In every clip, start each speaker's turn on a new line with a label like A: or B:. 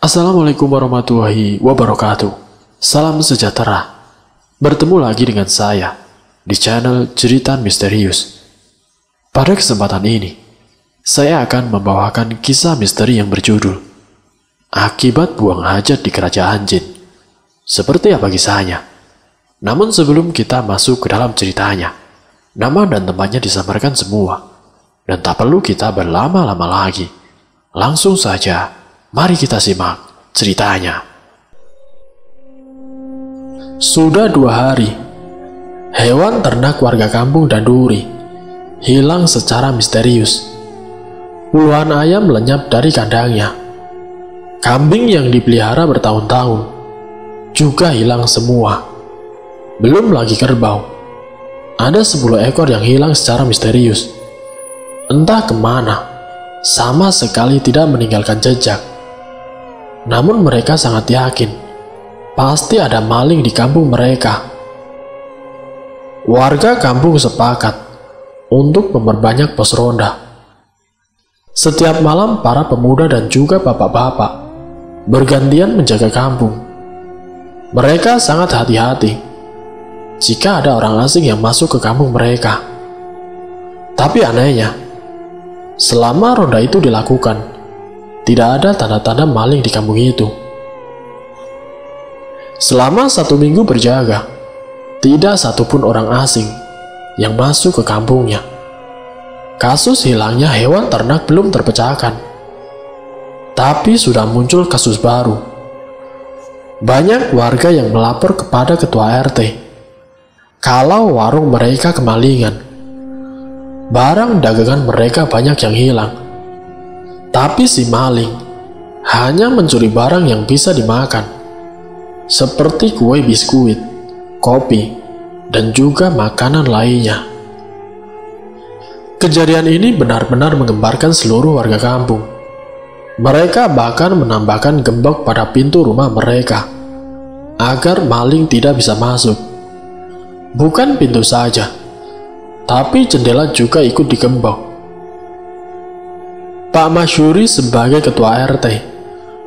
A: Assalamualaikum warahmatullahi wabarakatuh. Salam sejahtera. Bertemu lagi dengan saya di channel Cerita Misterius. Pada kesempatan ini, saya akan membawakan kisah misteri yang berjudul Akibat Buang Hajat di Kerajaan Jin. Seperti apa kisahnya? Namun sebelum kita masuk ke dalam ceritanya, nama dan tempatnya disamarkan semua, dan tak perlu kita berlama-lama lagi. Langsung saja, mari kita simak ceritanya. Sudah 2 hari, hewan ternak warga kampung Danduri hilang secara misterius. Puluhan ayam lenyap dari kandangnya. Kambing yang dipelihara bertahun-tahun juga hilang semua. Belum lagi kerbau. Ada 10 ekor yang hilang secara misterius. Entah kemana, sama sekali tidak meninggalkan jejak. Namun mereka sangat yakin pasti ada maling di kampung mereka. Warga kampung sepakat untuk memperbanyak pos ronda. Setiap malam para pemuda dan juga bapak-bapak bergantian menjaga kampung. Mereka sangat hati-hati jika ada orang asing yang masuk ke kampung mereka. Tapi anehnya, selama ronda itu dilakukan, tidak ada tanda-tanda maling di kampung itu. Selama 1 minggu berjaga, tidak satupun orang asing yang masuk ke kampungnya. Kasus hilangnya hewan ternak belum terpecahkan. Tapi sudah muncul kasus baru. Banyak warga yang melapor kepada ketua RT kalau warung mereka kemalingan. Barang dagangan mereka banyak yang hilang. Tapi si maling hanya mencuri barang yang bisa dimakan, seperti kue biskuit, kopi, dan juga makanan lainnya. Kejadian ini benar-benar menggemparkan seluruh warga kampung. Mereka bahkan menambahkan gembok pada pintu rumah mereka, agar maling tidak bisa masuk. Bukan pintu saja, tapi jendela juga ikut digembok. Pak Masyuri sebagai ketua RT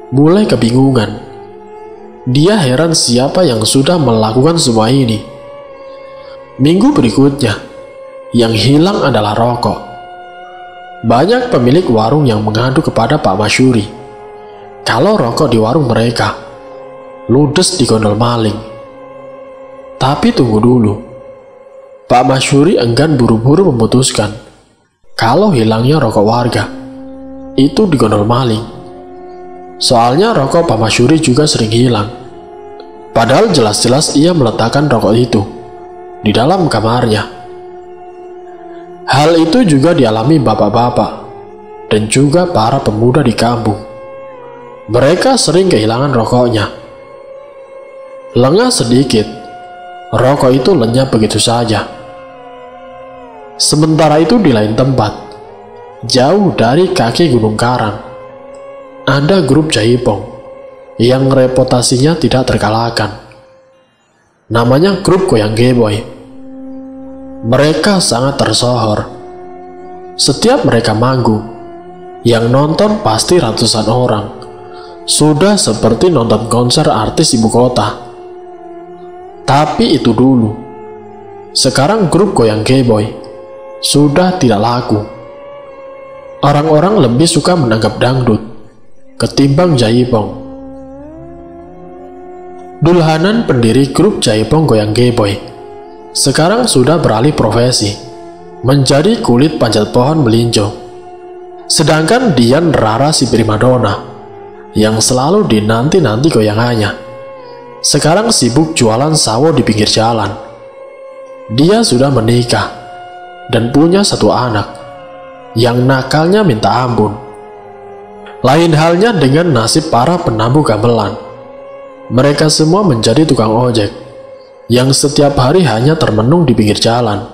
A: mulai kebingungan. Dia heran siapa yang sudah melakukan semua ini. Minggu berikutnya, yang hilang adalah rokok. Banyak pemilik warung yang mengadu kepada Pak Masyuri kalau rokok di warung mereka ludes digondol maling. Tapi tunggu dulu, Pak Masyuri enggan buru-buru memutuskan kalau hilangnya rokok warga itu digondol maling. Soalnya rokok Pak Masyuri juga sering hilang. Padahal jelas-jelas ia meletakkan rokok itu di dalam kamarnya. Hal itu juga dialami bapak-bapak dan juga para pemuda di kampung. Mereka sering kehilangan rokoknya. Lengah sedikit, rokok itu lenyap begitu saja. Sementara itu di lain tempat, jauh dari kaki Gunung Karang, ada grup Jaipong yang reputasinya tidak terkalahkan. Namanya grup Goyang Geboy. Mereka sangat tersohor. Setiap mereka manggung, yang nonton pasti ratusan orang. Sudah seperti nonton konser artis ibu kota. Tapi itu dulu. Sekarang grup Goyang Geboy sudah tidak laku. Orang-orang lebih suka menanggap dangdut ketimbang Jaipong. Dulhanan pendiri grup Jaipong Goyang Geboy sekarang sudah beralih profesi menjadi kulit panjat pohon melinjo. Sedangkan Dian Rara si primadona yang selalu dinanti-nanti goyangannya sekarang sibuk jualan sawo di pinggir jalan. Dia sudah menikah dan punya 1 anak yang nakalnya minta ampun. Lain halnya dengan nasib para penabuh gamelan. Mereka semua menjadi tukang ojek yang setiap hari hanya termenung di pinggir jalan,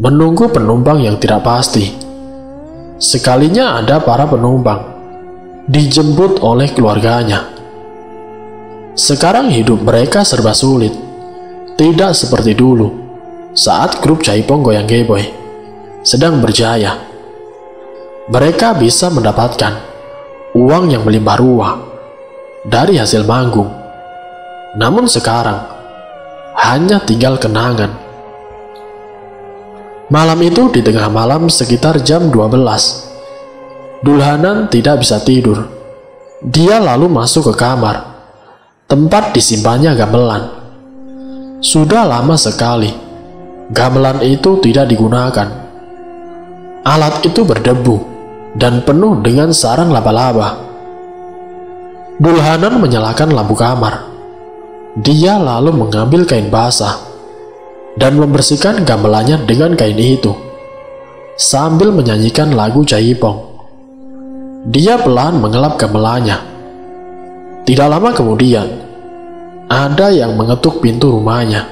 A: menunggu penumpang yang tidak pasti. Sekalinya ada para penumpang dijemput oleh keluarganya. Sekarang hidup mereka serba sulit, tidak seperti dulu saat grup Jaipong Goyang Geboy sedang berjaya. Mereka bisa mendapatkan uang yang melimpah ruah dari hasil manggung. Namun sekarang hanya tinggal kenangan. Malam itu di tengah malam sekitar jam 12, Dulhanan tidak bisa tidur. Dia lalu masuk ke kamar, tempat disimpannya gamelan. Sudah lama sekali gamelan itu tidak digunakan. Alat itu berdebu dan penuh dengan sarang laba-laba. Dulhanan menyalakan lampu kamar. Dia lalu mengambil kain basah dan membersihkan gamelannya dengan kain itu, sambil menyanyikan lagu Jaipong. Dia pelan mengelap gamelannya. Tidak lama kemudian, ada yang mengetuk pintu rumahnya.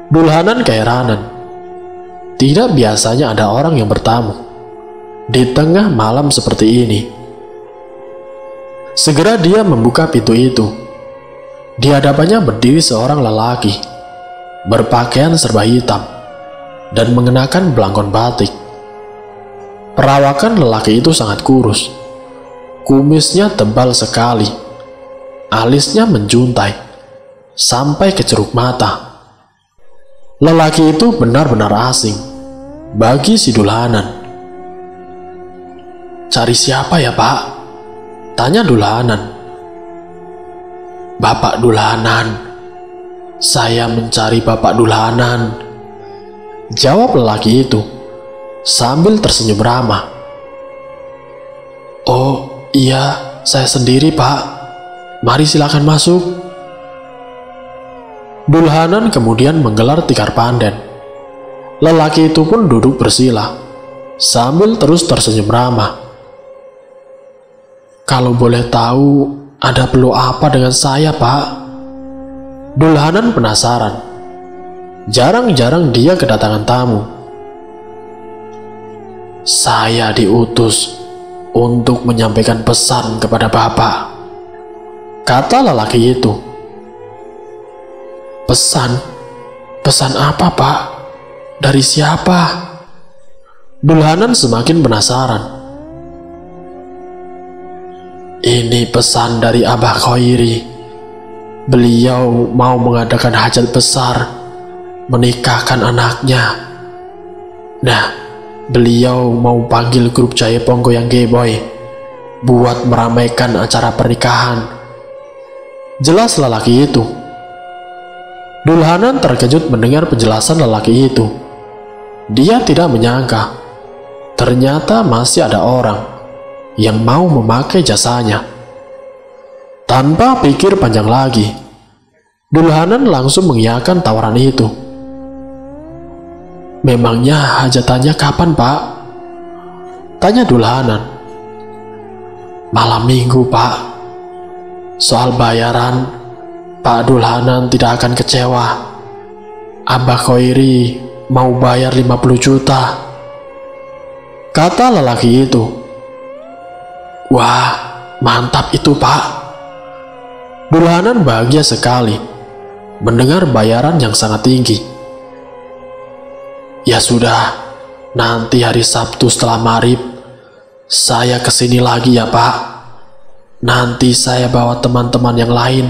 A: Dulhanan keheranan. Tidak biasanya ada orang yang bertamu di tengah malam seperti ini. Segera dia membuka pintu itu. Di hadapannya berdiri seorang lelaki, berpakaian serba hitam dan mengenakan belangkon batik. Perawakan lelaki itu sangat kurus. Kumisnya tebal sekali, alisnya menjuntai sampai ke ceruk mata. Lelaki itu benar-benar asing bagi si Dulhanan. "Cari siapa ya, Pak?" tanya Dulhanan. "Bapak Dulhanan. Saya mencari Bapak Dulhanan," jawab lelaki itu sambil tersenyum ramah. "Oh iya, saya sendiri, Pak. Mari silakan masuk." Dulhanan kemudian menggelar tikar panden. Lelaki itu pun duduk bersila sambil terus tersenyum ramah. "Kalau boleh tahu, ada perlu apa dengan saya, Pak?" Dulhanan penasaran. Jarang-jarang dia kedatangan tamu. "Saya diutus untuk menyampaikan pesan kepada Bapak," kata lelaki itu. "Pesan? Pesan apa, Pak? Dari siapa?" Dulhanan semakin penasaran. "Ini pesan dari Abah Khairi. Beliau mau mengadakan hajat besar, menikahkan anaknya. Nah, beliau mau panggil grup Jaipong Goyang Geboy buat meramaikan acara pernikahan," jelas lelaki itu. Dulhanan terkejut mendengar penjelasan lelaki itu. Dia tidak menyangka ternyata masih ada orang yang mau memakai jasanya. Tanpa pikir panjang lagi, Dulhanan langsung mengiyakan tawaran itu. "Memangnya hajatannya kapan, Pak?" tanya Dulhanan. "Malam minggu, Pak. Soal bayaran, Pak Dulhanan tidak akan kecewa. Abah Khairi mau bayar 50 juta, kata lelaki itu. "Wah, mantap itu, Pak." Dulhanan bahagia sekali mendengar bayaran yang sangat tinggi. "Ya sudah, nanti hari Sabtu setelah maghrib saya kesini lagi ya, Pak. Nanti saya bawa teman-teman yang lain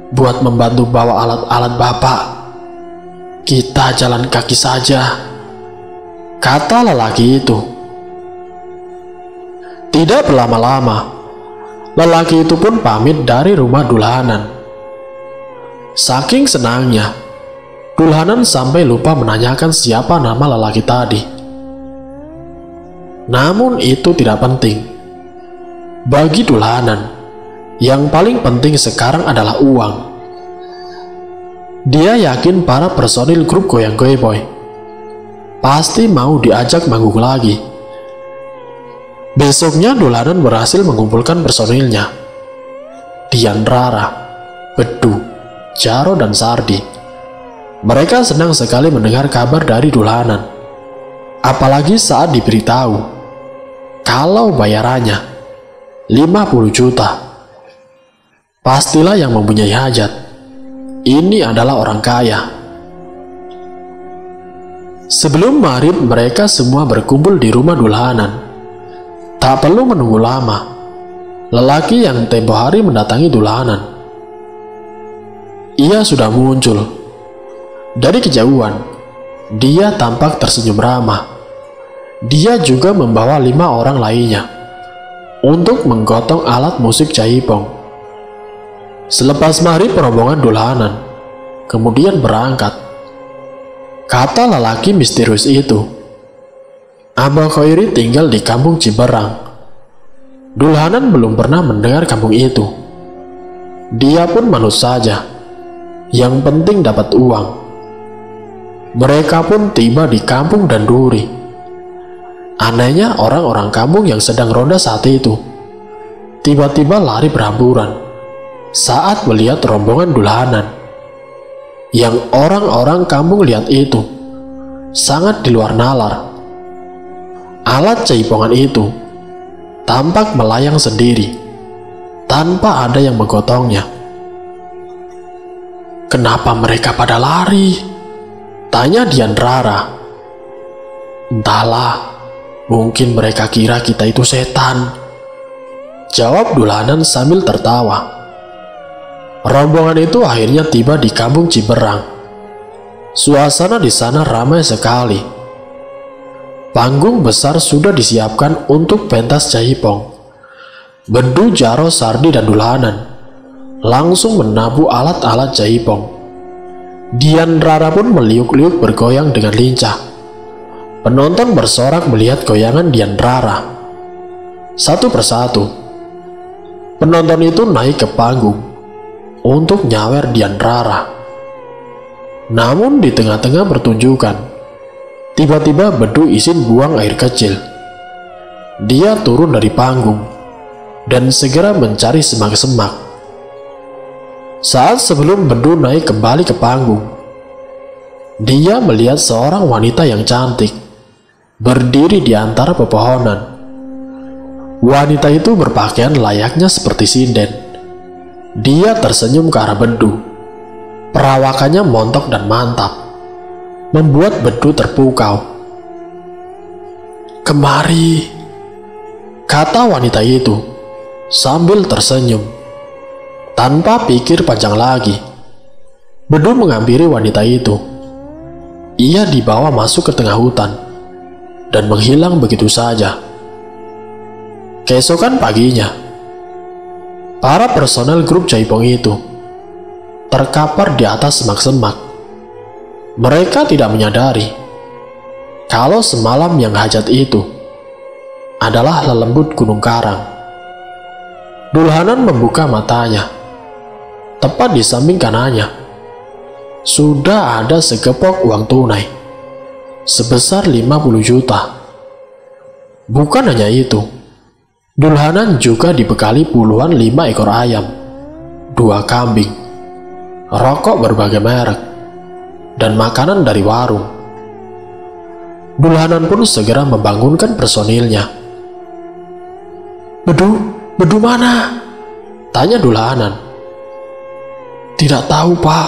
A: buat membantu bawa alat-alat Bapak. Kita jalan kaki saja," kata lelaki itu. Tidak berlama-lama, lelaki itu pun pamit dari rumah Dulhanan. Saking senangnya, Dulhanan sampai lupa menanyakan siapa nama lelaki tadi. Namun itu tidak penting. Bagi Dulhanan, yang paling penting sekarang adalah uang. Dia yakin para personil grup Goyang Geboy pasti mau diajak manggung lagi. Besoknya Dulhanan berhasil mengumpulkan personilnya. Dian Rara, Bedu, Jaro, dan Sardi. Mereka senang sekali mendengar kabar dari Dulhanan. Apalagi saat diberitahu kalau bayarannya 50 juta. Pastilah yang mempunyai hajat ini adalah orang kaya. Sebelum maghrib mereka semua berkumpul di rumah Dulhanan. Tak perlu menunggu lama, lelaki yang tempo hari mendatangi Dulhanan. Ia sudah muncul. Dari kejauhan, dia tampak tersenyum ramah. Dia juga membawa 5 orang lainnya untuk menggotong alat musik jaipong. Selepas maghrib rombongan Dulhanan kemudian berangkat. Kata lelaki misterius itu, Abah Khairi tinggal di kampung Ciberang. Dulhanan belum pernah mendengar kampung itu. Dia pun manut saja. Yang penting dapat uang. Mereka pun tiba di kampung Danduri. Anehnya orang-orang kampung yang sedang ronda saat itu tiba-tiba lari berhamburan saat melihat rombongan Dulhanan. Yang orang-orang kampung lihat itu sangat di luar nalar. Alat jaipongan itu tampak melayang sendiri tanpa ada yang menggotongnya. "Kenapa mereka pada lari?" tanya Dian Rara. "Entahlah, mungkin mereka kira kita itu setan," jawab Dulhanan sambil tertawa. Rombongan itu akhirnya tiba di kampung Ciberang. Suasana di sana ramai sekali. Panggung besar sudah disiapkan untuk pentas jaipong. Bedu, Jaro, Sardi, dan Dulhanan langsung menabuh alat-alat jaipong. Dian Rara pun meliuk-liuk bergoyang dengan lincah. Penonton bersorak melihat goyangan Dian Rara. Satu persatu, penonton itu naik ke panggung untuk nyawer Dian Rara. Namun di tengah-tengah pertunjukan, tiba-tiba Bedu izin buang air kecil. Dia turun dari panggung dan segera mencari semak-semak. Saat sebelum Bedu naik kembali ke panggung, dia melihat seorang wanita yang cantik berdiri di antara pepohonan. Wanita itu berpakaian layaknya seperti sinden. Dia tersenyum ke arah Bedu. Perawakannya montok dan mantap, membuat Bedu terpukau. "Kemari," kata wanita itu sambil tersenyum. Tanpa pikir panjang lagi, Bedu menghampiri wanita itu. Ia dibawa masuk ke tengah hutan dan menghilang begitu saja. Keesokan paginya, para personel grup jaipong itu terkapar di atas semak-semak. Mereka tidak menyadari kalau semalam yang hajat itu adalah lelembut Gunung Karang. Dulhanan membuka matanya. Tepat di samping kanannya sudah ada segepok uang tunai sebesar 50 juta. Bukan hanya itu, Dulhanan juga dibekali puluhan 5 ekor ayam, 2 kambing, rokok berbagai merek, dan makanan dari warung. Dulhanan pun segera membangunkan personilnya. Bedu mana?" tanya Dulhanan. "Tidak tahu, Pak.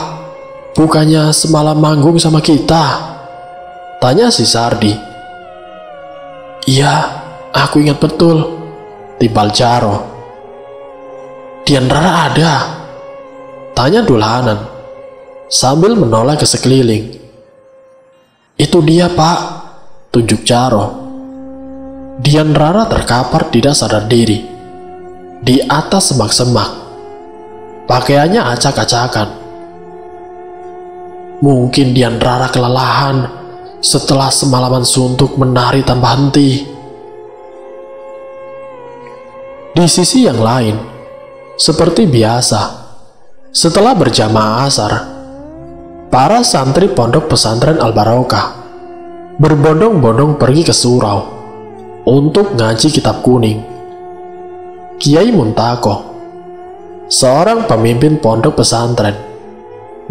A: Bukannya semalam manggung sama kita?" tanya si Sardi. "Iya, aku ingat betul," timbal Jaro. "Dian Rara ada?" tanya Dulhanan sambil menoleh ke sekeliling. "Itu dia, Pak," tunjuk Jaro. Dian Rara terkapar tidak sadar diri di atas semak-semak. Pakaiannya acak-acakan. Mungkin Dian Rara kelelahan setelah semalaman suntuk menari tanpa henti. Di sisi yang lain, seperti biasa, setelah berjamaah asar, para santri pondok pesantren Al-Barokah berbondong-bondong pergi ke surau untuk ngaji kitab kuning. Kiai Muntako, seorang pemimpin pondok pesantren,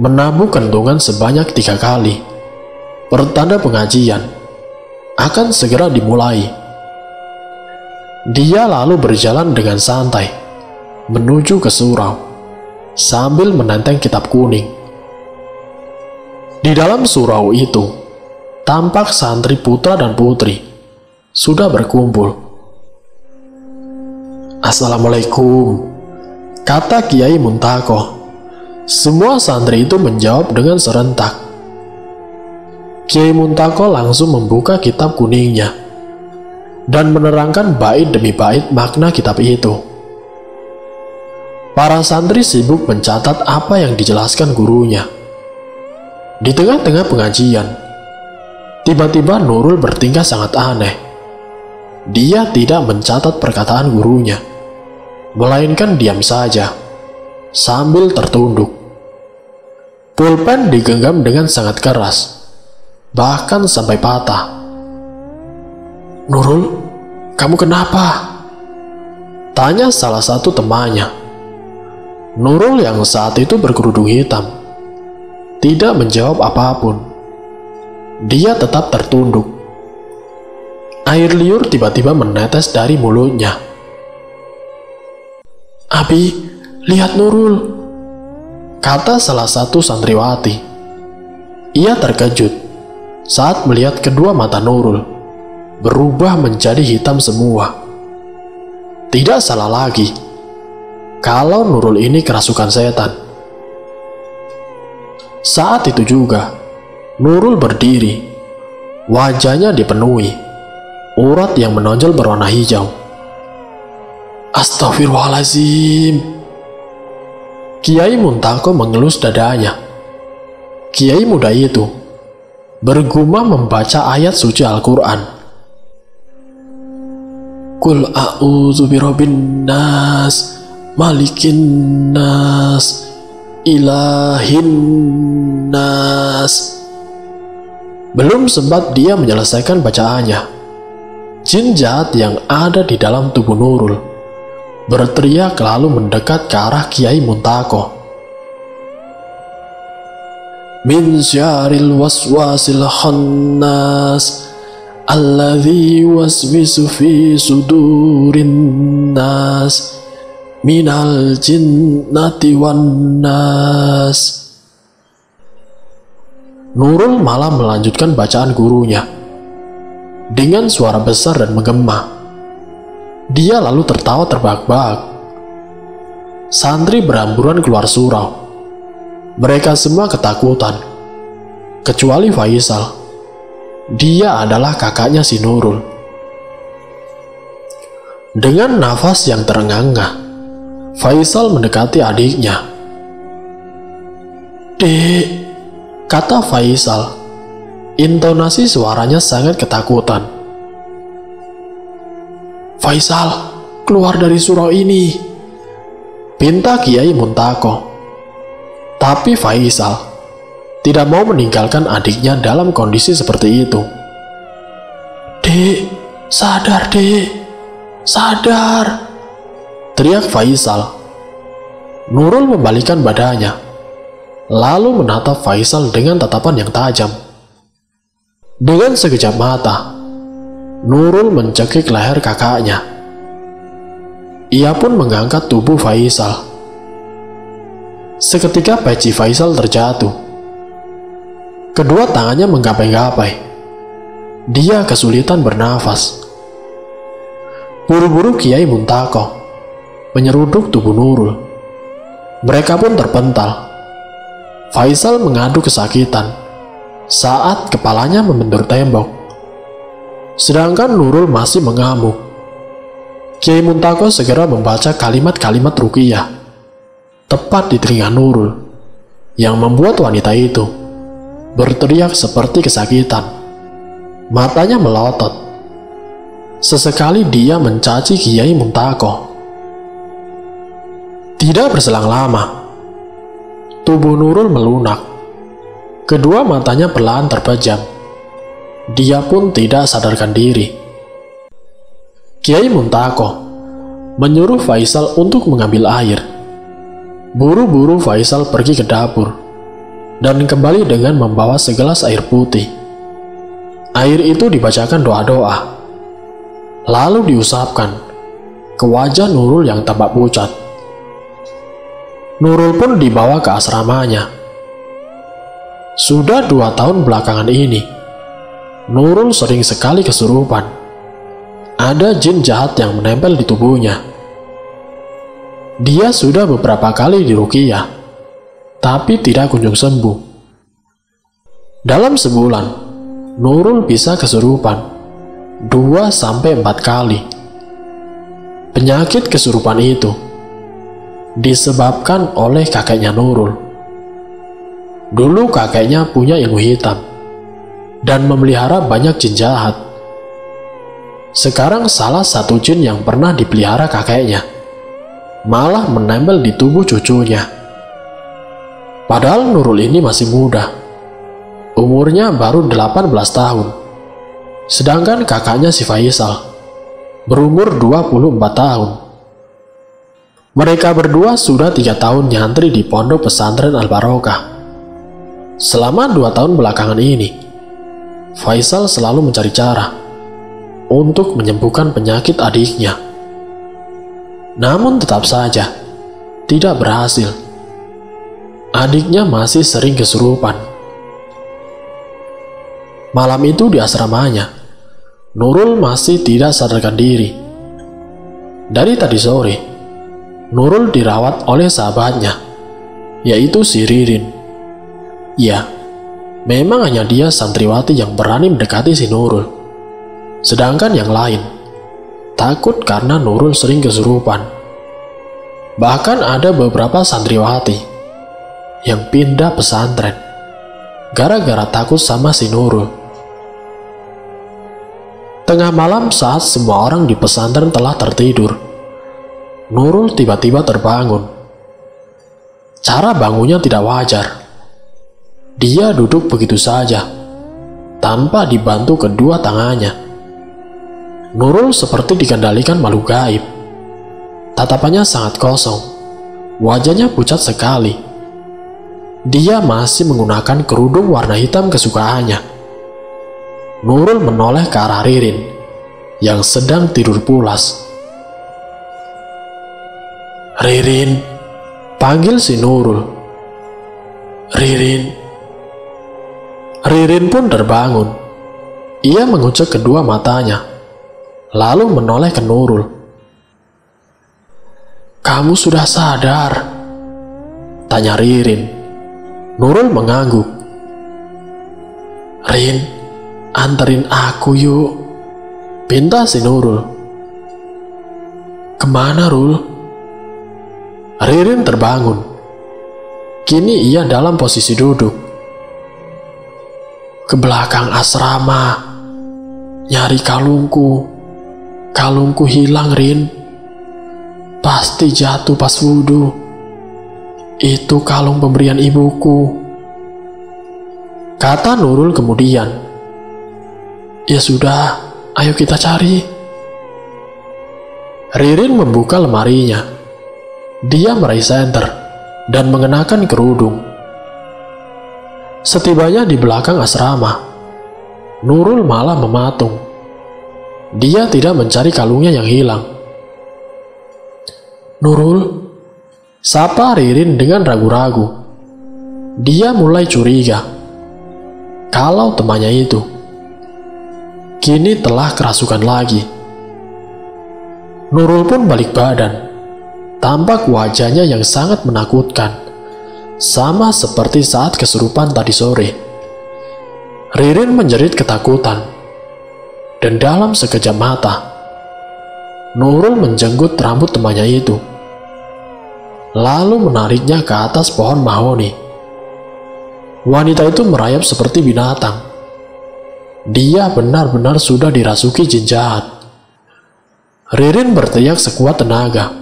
A: menabuh kentungan sebanyak 3 kali, pertanda pengajian akan segera dimulai. Dia lalu berjalan dengan santai menuju ke surau sambil menenteng kitab kuning. Di dalam surau itu tampak santri putra dan putri sudah berkumpul. "Assalamualaikum," kata Kiai Muntako. Semua santri itu menjawab dengan serentak. Kiai Muntako langsung membuka kitab kuningnya dan menerangkan bait demi bait makna kitab itu. Para santri sibuk mencatat apa yang dijelaskan gurunya. Di tengah-tengah pengajian, tiba-tiba Nurul bertingkah sangat aneh. Dia tidak mencatat perkataan gurunya, melainkan diam saja, sambil tertunduk. Pulpen digenggam dengan sangat keras, bahkan sampai patah. "Nurul, kamu kenapa?" tanya salah satu temannya. Nurul yang saat itu berkerudung hitam tidak menjawab apapun. Dia tetap tertunduk. Air liur tiba-tiba menetes dari mulutnya. "Abi, lihat Nurul," kata salah satu santriwati. Ia terkejut saat melihat kedua mata Nurul berubah menjadi hitam semua. Tidak salah lagi kalau Nurul ini kerasukan setan. Saat itu juga Nurul berdiri, wajahnya dipenuhi urat yang menonjol berwarna hijau. "Astagfirullahaladzim." Kiai Muntako mengelus dadanya. Kiai muda itu bergumam membaca ayat suci Al-Quran. "Qul a'udzu birabbin nas, malikin nas, ilahin nas." Belum sempat dia menyelesaikan bacaannya, jin jahat yang ada di dalam tubuh Nurul berteriak lalu mendekat ke arah Kiai Muntako. "Min syarril waswasil khannas, alladzi waswisu fi sudurin nas, minal jinnati wan nas." Nurul malah melanjutkan bacaan gurunya dengan suara besar dan menggema. Dia lalu tertawa terbahak-bahak. Santri berhamburan keluar surau. Mereka semua ketakutan, kecuali Faisal. Dia adalah kakaknya si Nurul. Dengan nafas yang terengah-engah, Faisal mendekati adiknya. "Dek," kata Faisal. Intonasi suaranya sangat ketakutan. "Faisal, keluar dari surau ini," pinta Kiai Muntako. Tapi Faisal tidak mau meninggalkan adiknya dalam kondisi seperti itu. "Dek, sadar dek, sadar," teriak Faisal. Nurul membalikkan badannya, lalu menatap Faisal dengan tatapan yang tajam. Dengan sekejap mata, Nurul mencekik leher kakaknya. Ia pun mengangkat tubuh Faisal. Seketika peci Faisal terjatuh. Kedua tangannya menggapai-gapai. Dia kesulitan bernafas. Buru-buru Kiai Muntako menyeruduk tubuh Nurul. Mereka pun terpental. Faisal mengadu kesakitan saat kepalanya membentur tembok. Sedangkan Nurul masih mengamuk. Kiai Muntako segera membaca kalimat-kalimat ruqyah tepat di telinga Nurul, yang membuat wanita itu berteriak seperti kesakitan. Matanya melotot. Sesekali dia mencaci Kiai Muntako. Tidak berselang lama, tubuh Nurul melunak. Kedua matanya perlahan terpejam. Dia pun tidak sadarkan diri. Kiai Muntako menyuruh Faisal untuk mengambil air. Buru-buru Faisal pergi ke dapur dan kembali dengan membawa segelas air putih. Air itu dibacakan doa-doa, lalu diusapkan ke wajah Nurul yang tampak pucat. Nurul pun dibawa ke asramanya. Sudah 2 tahun belakangan ini, Nurul sering sekali kesurupan. Ada jin jahat yang menempel di tubuhnya. Dia sudah beberapa kali diruqyah, tapi tidak kunjung sembuh. Dalam sebulan, Nurul bisa kesurupan 2-4 kali. Penyakit kesurupan itu disebabkan oleh kakeknya Nurul. Dulu kakeknya punya ilmu hitam dan memelihara banyak jin jahat. Sekarang salah satu jin yang pernah dipelihara kakeknya malah menempel di tubuh cucunya. Padahal Nurul ini masih muda, umurnya baru 18 tahun. Sedangkan kakaknya si Faisal berumur 24 tahun. Mereka berdua sudah 3 tahun nyantri di pondok pesantren Al-Barokah. Selama 2 tahun belakangan ini, Faisal selalu mencari cara untuk menyembuhkan penyakit adiknya. Namun tetap saja tidak berhasil. Adiknya masih sering kesurupan. Malam itu di asramanya, Nurul masih tidak sadarkan diri. Dari tadi sore, Nurul dirawat oleh sahabatnya, yaitu si Ririn. Ya, memang hanya dia santriwati yang berani mendekati si Nurul. Sedangkan yang lain takut karena Nurul sering kesurupan. Bahkan ada beberapa santriwati yang pindah pesantren gara-gara takut sama si Nurul. Tengah malam saat semua orang di pesantren telah tertidur, Nurul tiba-tiba terbangun. Cara bangunnya tidak wajar. Dia duduk begitu saja, tanpa dibantu kedua tangannya. Nurul seperti dikendalikan makhluk gaib. Tatapannya sangat kosong, wajahnya pucat sekali. Dia masih menggunakan kerudung warna hitam kesukaannya. Nurul menoleh ke arah Ririn yang sedang tidur pulas. "Ririn," panggil si Nurul. "Ririn." Ririn pun terbangun. Ia mengucek kedua matanya, lalu menoleh ke Nurul. "Kamu sudah sadar?" tanya Ririn. Nurul mengangguk. "Rin, anterin aku yuk," pinta si Nurul. "Kemana, Rul?" Ririn terbangun. Kini ia dalam posisi duduk. "Ke belakang asrama, nyari kalungku. Kalungku hilang, Rin. Pasti jatuh pas wudhu. Itu kalung pemberian ibuku," kata Nurul kemudian. "Ya sudah, ayo kita cari." Ririn membuka lemarinya. Dia meraih senter dan mengenakan kerudung. Setibanya di belakang asrama, Nurul malah mematung. Dia tidak mencari kalungnya yang hilang. "Nurul," sapa Ririn dengan ragu-ragu. Dia mulai curiga kalau temannya itu kini telah kerasukan lagi. Nurul pun balik badan. Tampak wajahnya yang sangat menakutkan, sama seperti saat kesurupan tadi sore. Ririn menjerit ketakutan, dan dalam sekejap mata, Nurul menjenggut rambut temannya itu, lalu menariknya ke atas pohon mahoni. Wanita itu merayap seperti binatang. Dia benar-benar sudah dirasuki jin jahat. Ririn berteriak sekuat tenaga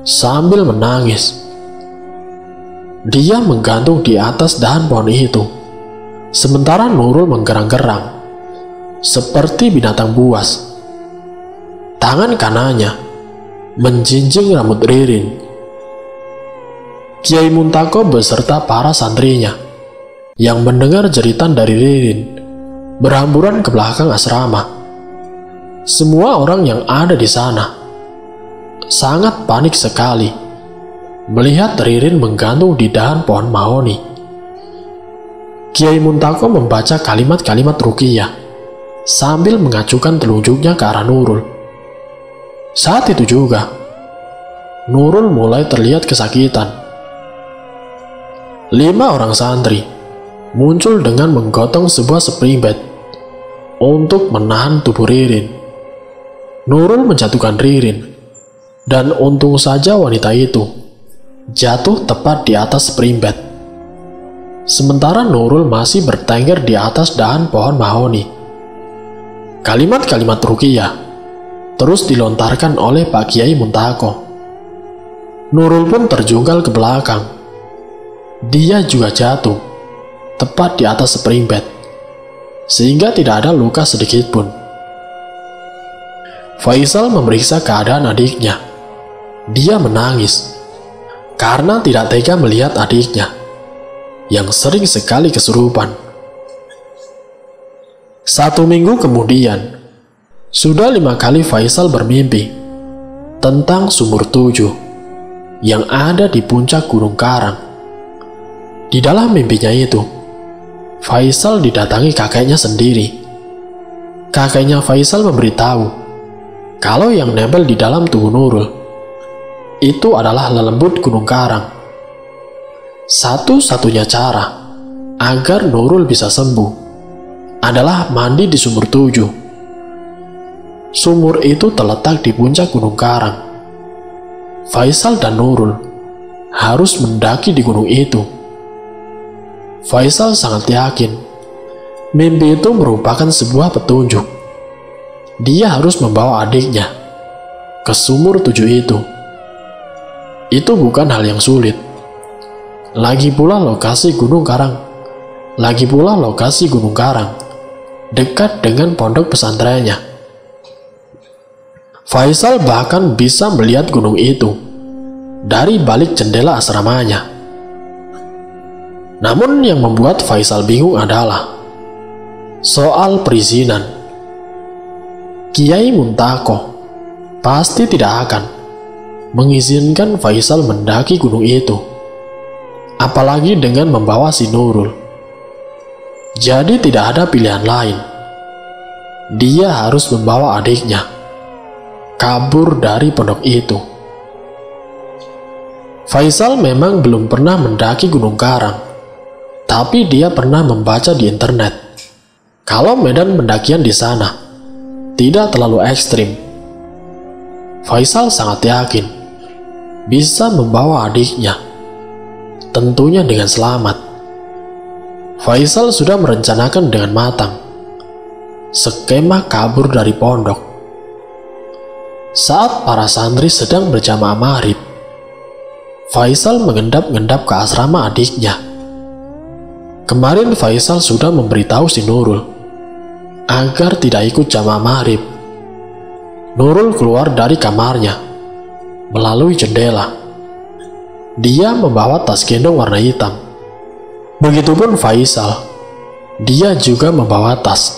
A: sambil menangis. Dia menggantung di atas dahan pohon itu, sementara Nurul menggerang-gerang seperti binatang buas. Tangan kanannya menjinjing rambut Ririn. Kiai Muntako beserta para santrinya yang mendengar jeritan dari Ririn berhamburan ke belakang asrama. Semua orang yang ada di sana sangat panik sekali melihat Ririn menggantung di dahan pohon mahoni. Kiai Muntako membaca kalimat-kalimat ruqyah sambil mengacukan telunjuknya ke arah Nurul. Saat itu juga, Nurul mulai terlihat kesakitan. 5 orang santri muncul dengan menggotong sebuah spring bed untuk menahan tubuh Ririn. Nurul menjatuhkan Ririn, dan untung saja wanita itu jatuh tepat di atas spring bed. Sementara Nurul masih bertengger di atas dahan pohon mahoni. Kalimat-kalimat ruqyah terus dilontarkan oleh Pak Kiai Muntako. Nurul pun terjungkal ke belakang. Dia juga jatuh tepat di atas spring bed, sehingga tidak ada luka sedikit pun. Faisal memeriksa keadaan adiknya. Dia menangis karena tidak tega melihat adiknya yang sering sekali kesurupan. 1 minggu kemudian, sudah 5 kali Faisal bermimpi tentang sumur 7 yang ada di puncak Gunung Karang. Di dalam mimpinya itu, Faisal didatangi kakeknya sendiri. Kakeknya Faisal memberitahu kalau yang nempel di dalam tubuh Nurul itu adalah lelembut Gunung Karang. Satu-satunya cara agar Nurul bisa sembuh adalah mandi di sumur 7. Sumur itu terletak di puncak Gunung Karang. Faisal dan Nurul harus mendaki di gunung itu. Faisal sangat yakin mimpi itu merupakan sebuah petunjuk. Dia harus membawa adiknya ke sumur 7 itu. Itu bukan hal yang sulit. Lagi pula lokasi Gunung Karang dekat dengan pondok pesantrennya. Faisal bahkan bisa melihat gunung itu dari balik jendela asramanya. Namun yang membuat Faisal bingung adalah soal perizinan. Kiai Muntako pasti tidak akan mengizinkan Faisal mendaki gunung itu, apalagi dengan membawa si Nurul. Jadi tidak ada pilihan lain. Dia harus membawa adiknya kabur dari pondok itu. Faisal memang belum pernah mendaki Gunung Karang, tapi dia pernah membaca di internet kalau medan pendakian di sana tidak terlalu ekstrim. Faisal sangat yakin bisa membawa adiknya, tentunya dengan selamat. Faisal sudah merencanakan dengan matang skema kabur dari pondok. Saat para santri sedang berjamaah maghrib, Faisal mengendap-endap ke asrama adiknya. Kemarin Faisal sudah memberitahu si Nurul agar tidak ikut jamaah maghrib. Nurul keluar dari kamarnya melalui jendela. Dia membawa tas gendong warna hitam. Begitupun Faisal. Dia juga membawa tas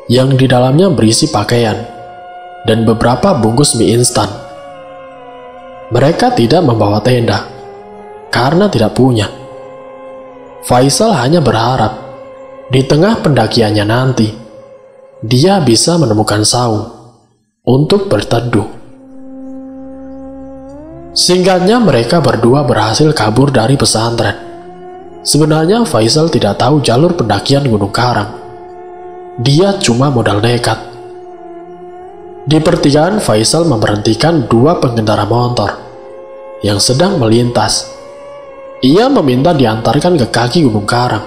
A: yang di dalamnya berisi pakaian dan beberapa bungkus mie instan. Mereka tidak membawa tenda karena tidak punya. Faisal hanya berharap di tengah pendakiannya nanti dia bisa menemukan saung untuk berteduh. Singkatnya, mereka berdua berhasil kabur dari pesantren. Sebenarnya Faisal tidak tahu jalur pendakian Gunung Karang. Dia cuma modal nekat. Di pertigaan, Faisal memberhentikan 2 pengendara motor yang sedang melintas. Ia meminta diantarkan ke kaki Gunung Karang.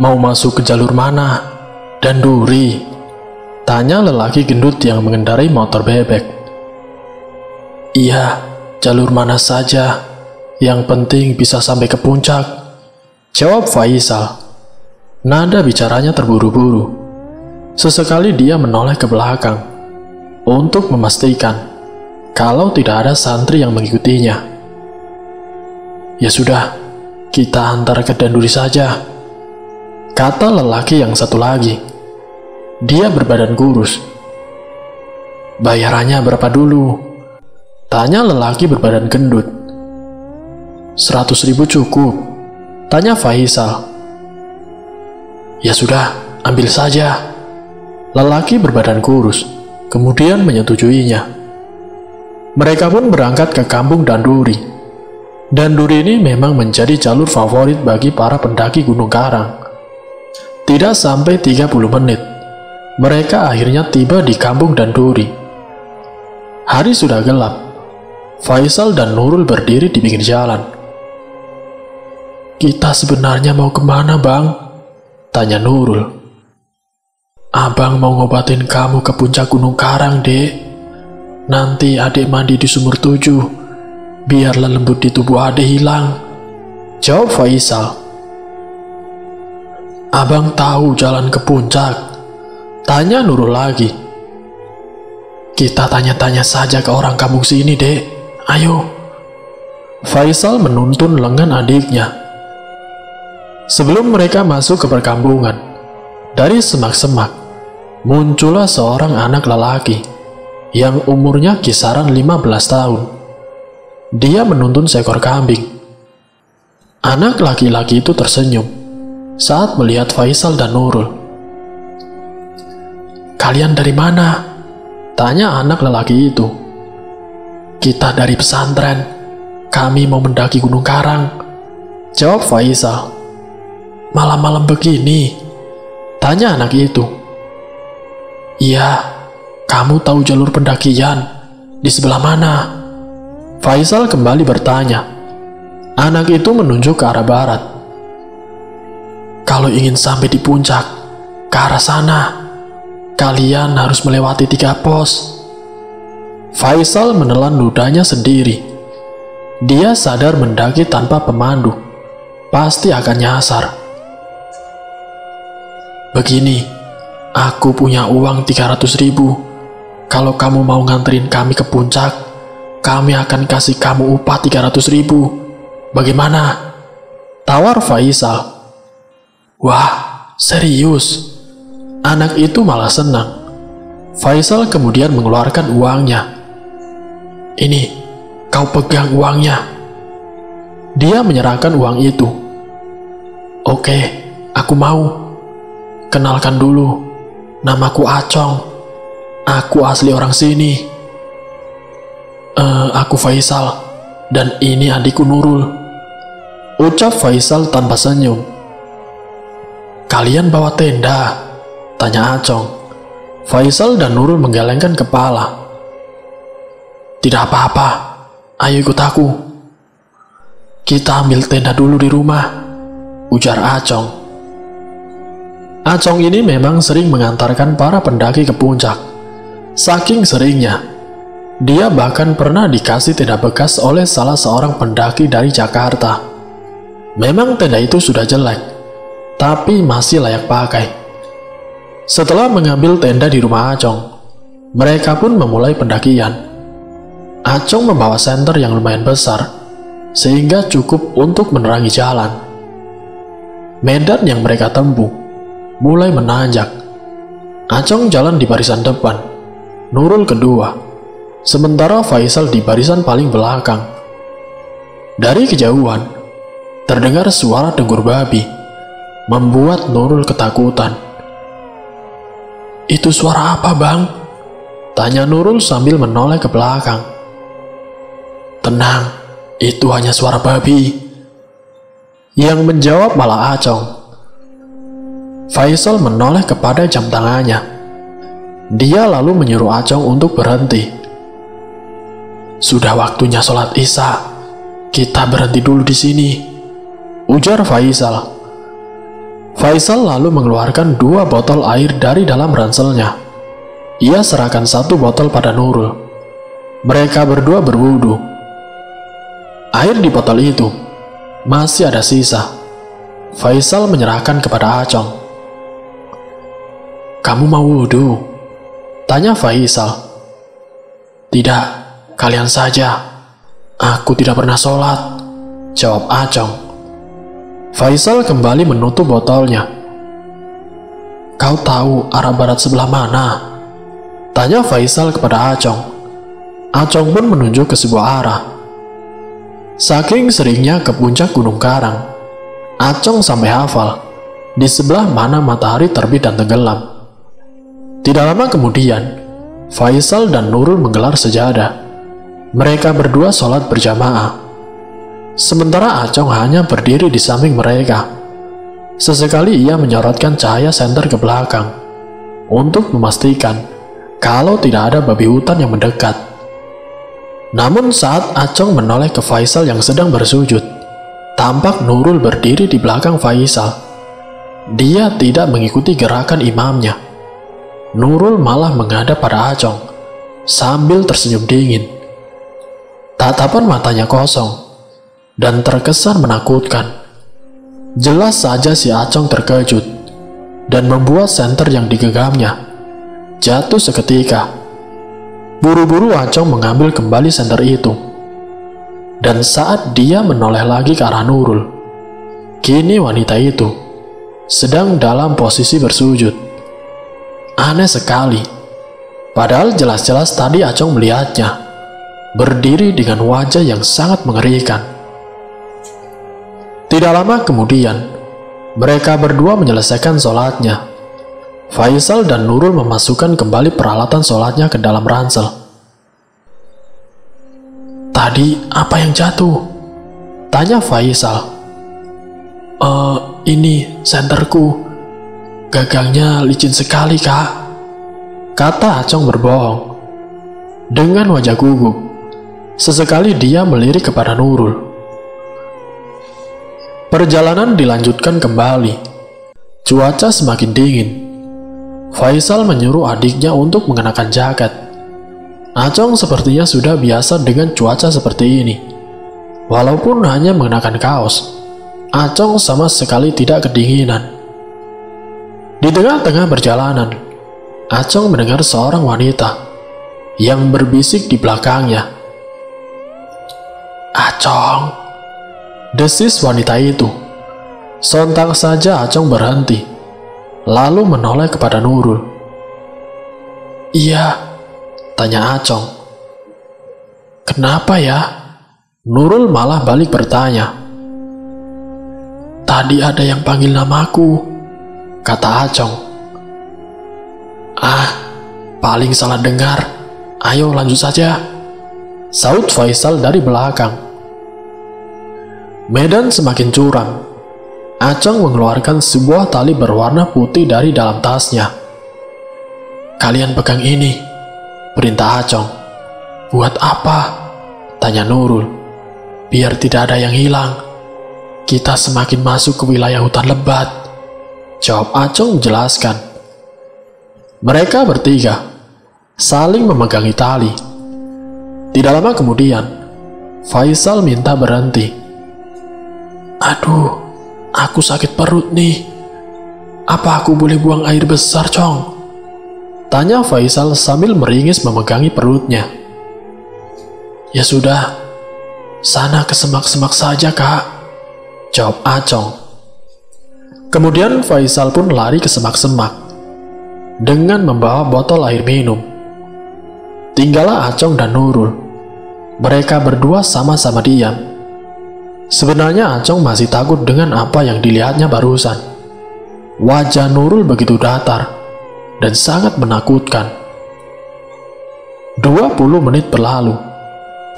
A: "Mau masuk ke jalur mana? Dan Duri?" tanya lelaki gendut yang mengendarai motor bebek. "Iya, jalur mana saja. Yang penting bisa sampai ke puncak," jawab Faisal. Nada bicaranya terburu-buru. Sesekali dia menoleh ke belakang untuk memastikan kalau tidak ada santri yang mengikutinya. "Ya sudah, kita antar ke Danduri saja," kata lelaki yang satu lagi. Dia berbadan kurus. "Bayarannya berapa dulu?" tanya lelaki berbadan gendut. 100.000 cukup, tanya Faisal. "Ya sudah, ambil saja." Lelaki berbadan kurus kemudian menyetujuinya. Mereka pun berangkat ke kampung Danduri. Danduri ini memang menjadi jalur favorit bagi para pendaki Gunung Karang. Tidak sampai 30 menit, mereka akhirnya tiba di kampung Danduri. Hari sudah gelap. Faisal dan Nurul berdiri di pinggir jalan. "Kita sebenarnya mau kemana, Bang?" tanya Nurul. "Abang mau ngobatin kamu ke puncak Gunung Karang, Dek. Nanti adik mandi di sumur 7, biarlah lembut di tubuh adik hilang," jawab Faisal. "Abang tahu jalan ke puncak?" tanya Nurul lagi. "Kita tanya-tanya saja ke orang kampung sini, Dek. Ayo." Faisal menuntun lengan adiknya. Sebelum mereka masuk ke perkampungan, dari semak-semak muncullah seorang anak lelaki yang umurnya kisaran 15 tahun. Dia menuntun seekor kambing. Anak laki-laki itu tersenyum saat melihat Faisal dan Nurul. "Kalian dari mana?" tanya anak lelaki itu. "Kita dari pesantren. Kami mau mendaki Gunung Karang," jawab Faisal. "Malam-malam begini?" tanya anak itu. "Iya. Kamu tahu jalur pendakian di sebelah mana?" Faisal kembali bertanya. Anak itu menunjuk ke arah barat. "Kalau ingin sampai di puncak, ke arah sana, kalian harus melewati 3 pos." Faisal menelan ludahnya sendiri. Dia sadar mendaki tanpa pemandu pasti akan nyasar. "Begini, aku punya uang 300.000. Kalau kamu mau nganterin kami ke puncak, kami akan kasih kamu upah 300.000. Bagaimana?" tawar Faisal. "Wah, serius?" Anak itu malah senang. Faisal kemudian mengeluarkan uangnya. "Ini, kau pegang uangnya." Dia menyerahkan uang itu. "Oke, aku mau. Kenalkan dulu, namaku Acong. Aku asli orang sini." Aku Faisal, dan ini adikku Nurul," ucap Faisal tanpa senyum. "Kalian bawa tenda?" tanya Acong. Faisal dan Nurul menggelengkan kepala. "Tidak apa-apa, ayo ikut aku. Kita ambil tenda dulu di rumah," ujar Acong. Acong ini memang sering mengantarkan para pendaki ke puncak. Saking seringnya, dia bahkan pernah dikasih tenda bekas oleh salah seorang pendaki dari Jakarta. Memang tenda itu sudah jelek, tapi masih layak pakai. Setelah mengambil tenda di rumah Acong, mereka pun memulai pendakian. Acong membawa senter yang lumayan besar, sehingga cukup untuk menerangi jalan. Medan yang mereka tempuh mulai menanjak. Acong jalan di barisan depan, Nurul kedua, sementara Faisal di barisan paling belakang. Dari kejauhan, terdengar suara dengkur babi, membuat Nurul ketakutan. "Itu suara apa, Bang?" tanya Nurul sambil menoleh ke belakang. "Tenang, itu hanya suara babi," yang menjawab malah Acong. Faisal menoleh kepada jam tangannya. Dia lalu menyuruh Acong untuk berhenti. "Sudah waktunya sholat Isya. Kita berhenti dulu di sini," ujar Faisal. Faisal lalu mengeluarkan 2 botol air dari dalam ranselnya. Ia serahkan 1 botol pada Nurul. Mereka berdua berwudu. Air di botol itu masih ada sisa. Faisal menyerahkan kepada Acong. "Kamu mau wudu?" tanya Faisal. "Tidak, kalian saja. Aku tidak pernah sholat," jawab Acong. Faisal kembali menutup botolnya. "Kau tahu arah barat sebelah mana?" tanya Faisal kepada Acong. Acong pun menunjuk ke sebuah arah. Saking seringnya ke puncak Gunung Karang, Acong sampai hafal di sebelah mana matahari terbit dan tenggelam. Tidak lama kemudian, Faisal dan Nurul menggelar sejadah. Mereka berdua sholat berjamaah. Sementara Acong hanya berdiri di samping mereka. Sesekali ia menyorotkan cahaya senter ke belakang untuk memastikan kalau tidak ada babi hutan yang mendekat. Namun saat Acong menoleh ke Faisal yang sedang bersujud, tampak Nurul berdiri di belakang Faisal. Dia tidak mengikuti gerakan imamnya. Nurul malah menghadap pada Acong sambil tersenyum dingin. Tatapan matanya kosong dan terkesan menakutkan. Jelas saja si Acong terkejut dan membuat senter yang digenggamnya jatuh seketika. Buru-buru Acong mengambil kembali senter itu. Dan saat dia menoleh lagi ke arah Nurul, kini wanita itu sedang dalam posisi bersujud. Aneh sekali, padahal jelas-jelas tadi Acong melihatnya berdiri dengan wajah yang sangat mengerikan. Tidak lama kemudian, mereka berdua menyelesaikan sholatnya. Faisal dan Nurul memasukkan kembali peralatan sholatnya ke dalam ransel. "Tadi apa yang jatuh?" tanya Faisal. Ini senterku. Gagangnya licin sekali, Kak," kata Acong berbohong. Dengan wajah gugup, sesekali dia melirik kepada Nurul. Perjalanan dilanjutkan kembali. Cuaca semakin dingin. Faisal menyuruh adiknya untuk mengenakan jaket. Acong sepertinya sudah biasa dengan cuaca seperti ini. Walaupun hanya mengenakan kaos, Acong sama sekali tidak kedinginan. Di tengah-tengah perjalanan, Acong mendengar seorang wanita yang berbisik di belakangnya. "Acong," desis wanita itu. Sontak saja Acong berhenti, lalu menoleh kepada Nurul. "Iya," tanya Acong. "Kenapa ya?" Nurul malah balik bertanya. "Tadi ada yang panggil namaku," kata Acong. "Ah, paling salah dengar. Ayo lanjut saja," saut Faisal dari belakang. Medan semakin curam. Acong mengeluarkan sebuah tali berwarna putih dari dalam tasnya. "Kalian pegang ini," perintah Acong. "Buat apa?" tanya Nurul. "Biar tidak ada yang hilang. Kita semakin masuk ke wilayah hutan lebat," jawab Acong menjelaskan. Mereka bertiga saling memegangi tali. Tidak lama kemudian, Faisal minta berhenti. "Aduh, aku sakit perut nih. Apa aku boleh buang air besar, Cong?" tanya Faisal sambil meringis memegangi perutnya. "Ya sudah, sana ke semak-semak saja, Kak," jawab Acong. Kemudian Faisal pun lari ke semak-semak dengan membawa botol air minum. Tinggallah Acong dan Nurul. Mereka berdua sama-sama diam. Sebenarnya Acong masih takut dengan apa yang dilihatnya barusan. Wajah Nurul begitu datar dan sangat menakutkan. 20 menit berlalu,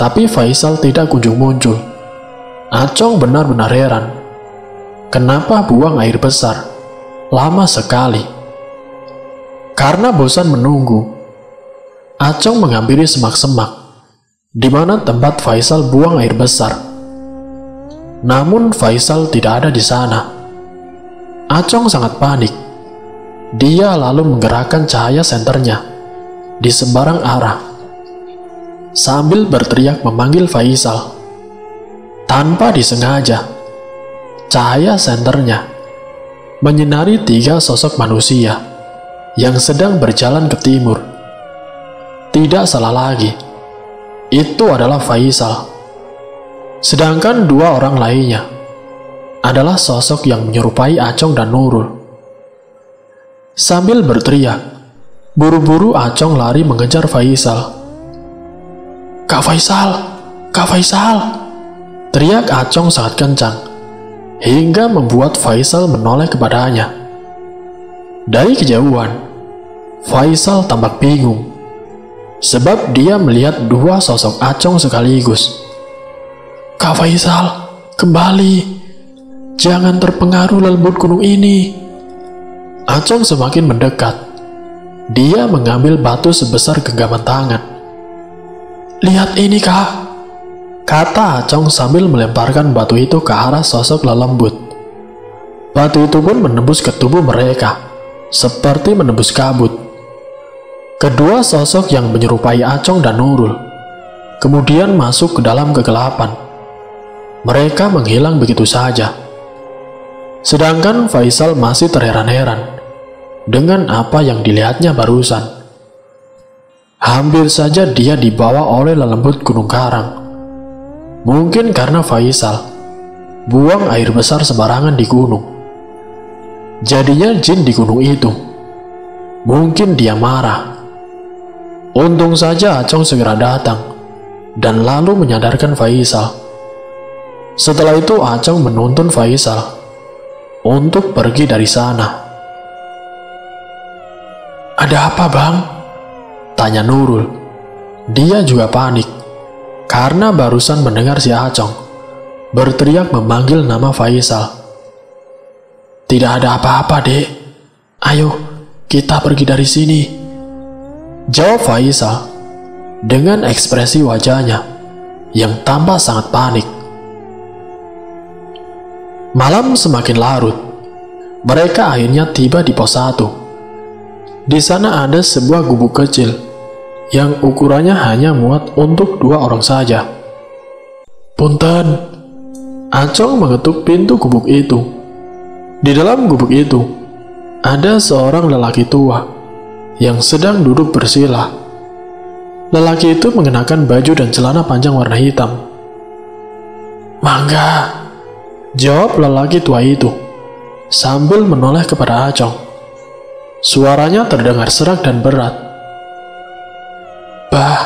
A: tapi Faisal tidak kunjung muncul. Acong benar-benar heran. Kenapa buang air besar? Lama sekali. Karena bosan menunggu, Acong menghampiri semak-semak di mana tempat Faisal buang air besar. Namun Faisal tidak ada di sana. Acong sangat panik. Dia lalu menggerakkan cahaya senternya di sembarang arah sambil berteriak memanggil Faisal. Tanpa disengaja, cahaya senternya menyinari 3 sosok manusia yang sedang berjalan ke timur. Tidak salah lagi, itu adalah Faisal. Sedangkan 2 orang lainnya adalah sosok yang menyerupai Acong dan Nurul. Sambil berteriak, buru-buru Acong lari mengejar Faisal. "Kak Faisal! Kak Faisal!" teriak Acong sangat kencang, hingga membuat Faisal menoleh kepadanya. Dari kejauhan, Faisal tampak bingung. sebab dia melihat dua sosok Acong sekaligus. "Kak Faisal, kembali. Jangan terpengaruh lembut gunung ini." Acong semakin mendekat. Dia mengambil batu sebesar genggaman tangan. "Lihat ini, Kak," kata Acong sambil melemparkan batu itu ke arah sosok lelembut. Batu itu pun menembus ke tubuh mereka, seperti menembus kabut. Kedua sosok yang menyerupai Acong dan Nurul kemudian masuk ke dalam kegelapan. Mereka menghilang begitu saja. Sedangkan Faisal masih terheran-heran dengan apa yang dilihatnya barusan. Hampir saja dia dibawa oleh lelembut gunung karang. Mungkin karena Faisal buang air besar sembarangan di gunung. Jadinya jin di gunung itu. Mungkin dia marah. Untung saja Acong segera datang dan lalu menyadarkan Faisal. Setelah itu Acong menuntun Faisal untuk pergi dari sana. "Ada apa, Bang?" tanya Nurul. Dia juga panik karena barusan mendengar si Acong berteriak memanggil nama Faisal. "Tidak ada apa-apa, Dek. Ayo, kita pergi dari sini," jawab Faisal dengan ekspresi wajahnya yang tampak sangat panik. Malam semakin larut. Mereka akhirnya tiba di pos 1. Di sana ada sebuah gubuk kecil yang ukurannya hanya muat untuk 2 orang saja. "Punten," Acong mengetuk pintu gubuk itu. Di dalam gubuk itu ada seorang lelaki tua yang sedang duduk bersila. Lelaki itu mengenakan baju dan celana panjang warna hitam. "Mangga," jawab lelaki tua itu sambil menoleh kepada Acong. Suaranya terdengar serak dan berat. "Bah,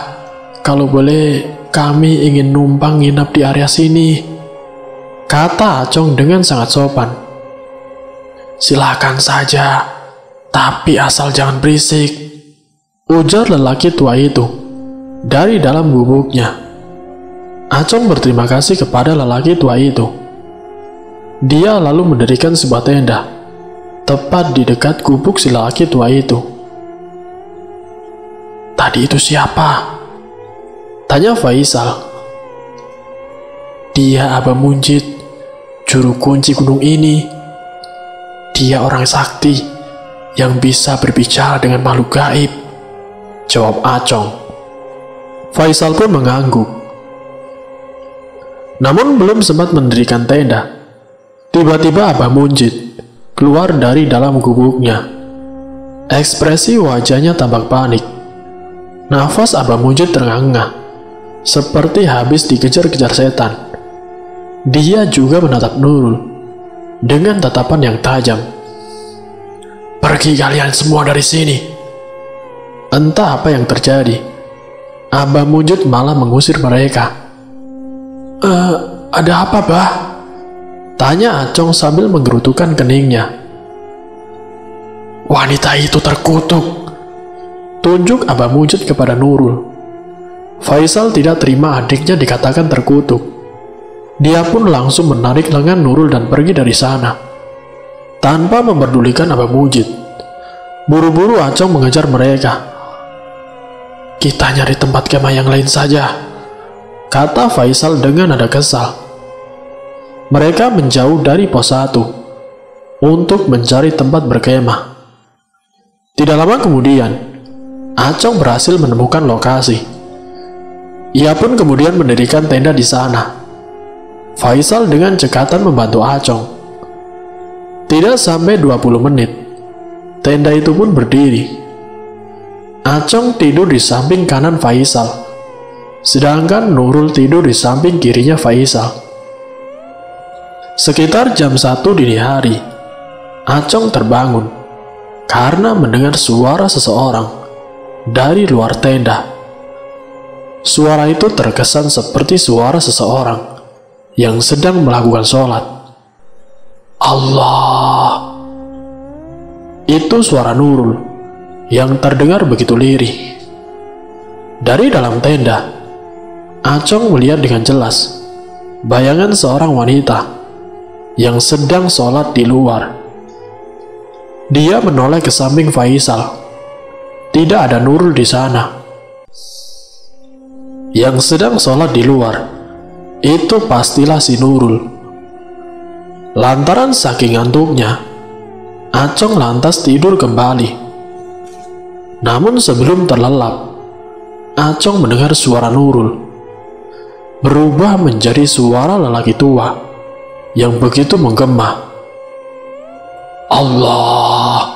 A: kalau boleh kami ingin numpang nginap di area sini," kata Acong dengan sangat sopan. "Silakan saja, tapi asal jangan berisik," ujar lelaki tua itu dari dalam gubuknya. Acong berterima kasih kepada lelaki tua itu. Dia lalu mendirikan sebuah tenda tepat di dekat gubuk si lelaki tua itu. "Tadi itu siapa?" tanya Faisal. "Dia Abah Munjid, juru kunci gunung ini. Dia orang sakti yang bisa berbicara dengan makhluk gaib," jawab Acong. Faisal pun mengangguk. Namun belum sempat mendirikan tenda, tiba-tiba Abah Munjid keluar dari dalam gubuknya. Ekspresi wajahnya tampak panik. Nafas Abah Munjid terengah-engah, seperti habis dikejar-kejar setan. Dia juga menatap Nurul dengan tatapan yang tajam. "Pergi kalian semua dari sini." Entah apa yang terjadi, Abah Munjid malah mengusir mereka. Ada apa, Bah?" tanya Acong sambil menggerutukan keningnya. "Wanita itu terkutuk," tunjuk Abah Munjid kepada Nurul. Faisal tidak terima adiknya dikatakan terkutuk. Dia pun langsung menarik lengan Nurul dan pergi dari sana tanpa memperdulikan Abah Munjid. Buru-buru Acong mengejar mereka. "Kita nyari tempat kemah yang lain saja," kata Faisal dengan nada kesal. Mereka menjauh dari pos 1 untuk mencari tempat berkemah. Tidak lama kemudian, Acong berhasil menemukan lokasi. Ia pun kemudian mendirikan tenda di sana. Faisal dengan cekatan membantu Acong. Tidak sampai 20 menit, tenda itu pun berdiri. Acong tidur di samping kanan Faisal, sedangkan Nurul tidur di samping kirinya Faisal. Sekitar jam 1 dini hari, Acong terbangun karena mendengar suara seseorang dari luar tenda. Suara itu terkesan seperti suara seseorang yang sedang melakukan sholat. "Allah!" Itu suara Nurul yang terdengar begitu lirih. Dari dalam tenda, Acong melihat dengan jelas bayangan seorang wanita yang sedang sholat di luar. Dia menoleh ke samping Faisal. Tidak ada Nurul di sana. Yang sedang sholat di luar itu pastilah si Nurul. Lantaran saking ngantuknya, Acong lantas tidur kembali. Namun sebelum terlelap, Acong mendengar suara Nurul berubah menjadi suara lelaki tua yang begitu menggema. Allah!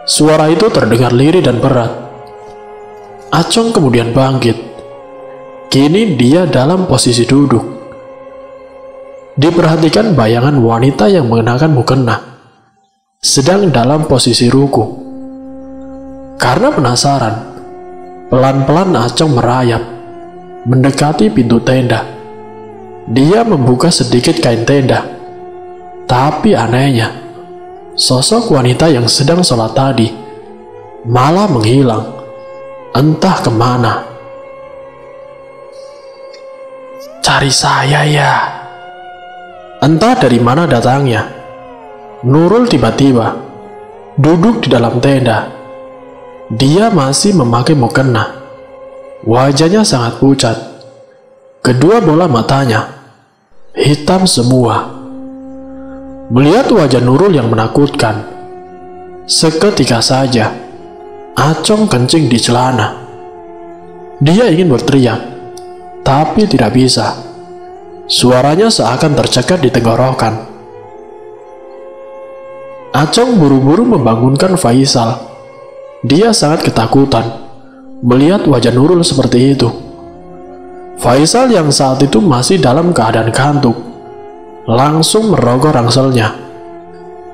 A: Suara itu terdengar lirih dan berat. Acong kemudian bangkit. Kini dia dalam posisi duduk. Diperhatikan bayangan wanita yang mengenakan mukena sedang dalam posisi ruku. Karena penasaran, pelan-pelan Acong merayap mendekati pintu tenda. Dia membuka sedikit kain tenda. Tapi anehnya, sosok wanita yang sedang sholat tadi malah menghilang, entah kemana. Cari saya ya. Entah dari mana datangnya, Nurul tiba-tiba duduk di dalam tenda. Dia masih memakai mukena. Wajahnya sangat pucat. Kedua bola matanya hitam semua. Melihat wajah Nurul yang menakutkan, seketika saja Acong kencing di celana. Dia ingin berteriak, tapi tidak bisa. Suaranya seakan tercekat di tenggorokan. Acong buru-buru membangunkan Faisal. Dia sangat ketakutan melihat wajah Nurul seperti itu. Faisal yang saat itu masih dalam keadaan kantuk langsung merogoh rangselnya